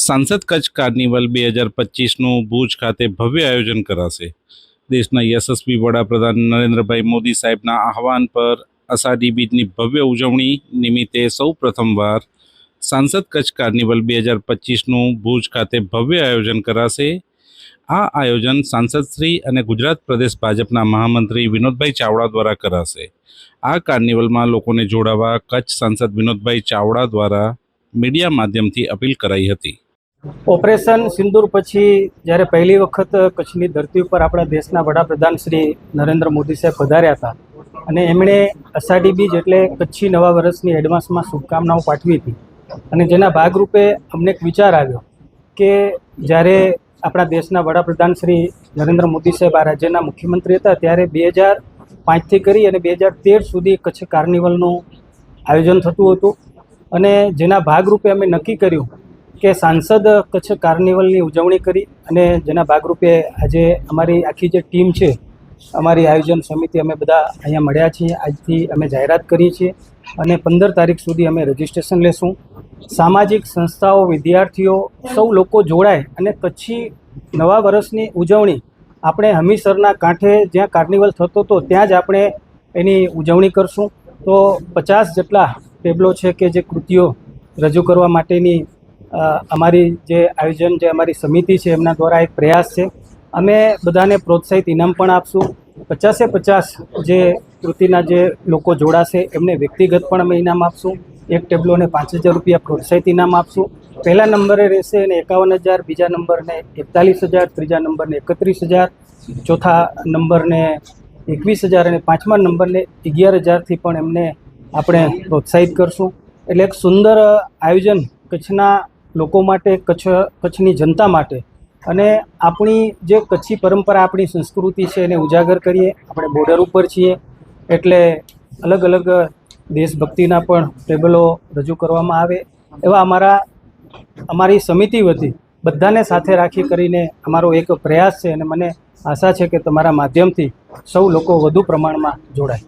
સાંસદ કચ્છ કાર્નિવલ 2025નું ભુજ ખાતે ભવ્ય આયોજન કરાશે। દેશના યશસ્વી વડાપ્રધાન નરેન્દ્રભાઈ મોદી સાહેબના આહવાન પર અષાઢી બીજની ભવ્ય ઉજવણી નિમિત્તે સૌ પ્રથમવાર સાંસદ કચ્છ કાર્નિવલ 2025નું ભુજ ખાતે ભવ્ય આયોજન કરાશે। આ આયોજન સાંસદશ્રી અને ગુજરાત પ્રદેશ ભાજપના મહામંત્રી વિનોદભાઈ ચાવડા દ્વારા કરાશે। આ કાર્નિવલમાં લોકોને જોડાવા કચ્છ સાંસદ વિનોદભાઈ ચાવડા દ્વારા મીડિયા માધ્યમથી અપીલ કરાઈ હતી। ઓપરેશન સિંદૂર પછી જ્યારે પહેલી વખત કચ્છની ધરતી ઉપર આપણા દેશના વડાપ્રધાન શ્રી નરેન્દ્ર મોદી સાહેબ પધાર્યા હતા અને એમણે અષાઢી બીજ એટલે કચ્છી નવા વર્ષની એડવાન્સમાં શુભકામનાઓ પાઠવી હતી અને જેના ભાગરૂપે અમને એક વિચાર આવ્યો કે જ્યારે આપણા દેશના વડાપ્રધાન શ્રી નરેન્દ્ર મોદી સાહેબ આ રાજ્યના મુખ્યમંત્રી હતા ત્યારે 2005થી કરી અને 2013 સુધી કચ્છ કાર્નિવલનું આયોજન થતું હતું અને જેના ભાગરૂપે અમે નક્કી કર્યું કે સાંસદ કચ્છ કાર્નિવલની ઉજવણી કરી અને જેના ભાગરૂપે આજે અમારી આખી જે ટીમ છે, અમારી આયોજન સમિતિ અમે બધા અહીંયા મળ્યા છીએ। આજથી અમે જાહેરાત કરીએ છીએ અને 15 તારીખ સુધી અમે રજિસ્ટ્રેશન લેશું। સામાજિક સંસ્થાઓ, વિદ્યાર્થીઓ સૌ લોકો જોડાય અને કચ્છી નવા વર્ષની ઉજવણી આપણે હમીરસરના કાંઠે જ્યાં કાર્નિવલ થતો હતો ત્યાં જ આપણે એની ઉજવણી કરશું। તો 50 જેટલા ટેબલો છે કે જે કૃતિઓ રજૂ કરવા માટેની અમારી જે આયોજન જે અમારી સમિતિ છે એમના દ્વારા એક પ્રયાસ છે। અમે બધાને પ્રોત્સાહિત ઇનામ પણ આપશું। 50-50 જે કૃતિના જે લોકો જોડાશે એમને વ્યક્તિગત પણ અમે ઇનામ આપશું। એક ટેબલોને 5000 રૂપિયા પ્રોત્સાહિત ઇનામ આપશું। પહેલા નંબરે રહેશે એને 51,000, બીજા નંબરને 41,000, ત્રીજા નંબરને 31,000, ચોથા નંબરને 21,000 અને પાંચમા નંબરને 11,000થી પણ એમને આપણે પ્રોત્સાહિત કરશું। એટલે એક સુંદર આયોજન કચ્છના લોકો માટે, કચ્છની જનતા માટે અને આપણી જે કચ્છી પરંપરા, આપણી સંસ્કૃતિ છે એને ઉજાગર કરીએ। આપણે બોર્ડર ઉપર છીએ એટલે અલગ અલગ દેશભક્તિના પણ ટેબલો રજૂ કરવામાં આવે એવા અમારી સમિતિ વતી બધાને સાથે રાખી કરીને અમારો એક પ્રયાસ છે અને મને આશા છે કે તમારા માધ્યમથી સૌ લોકો વધુ પ્રમાણમાં જોડાય।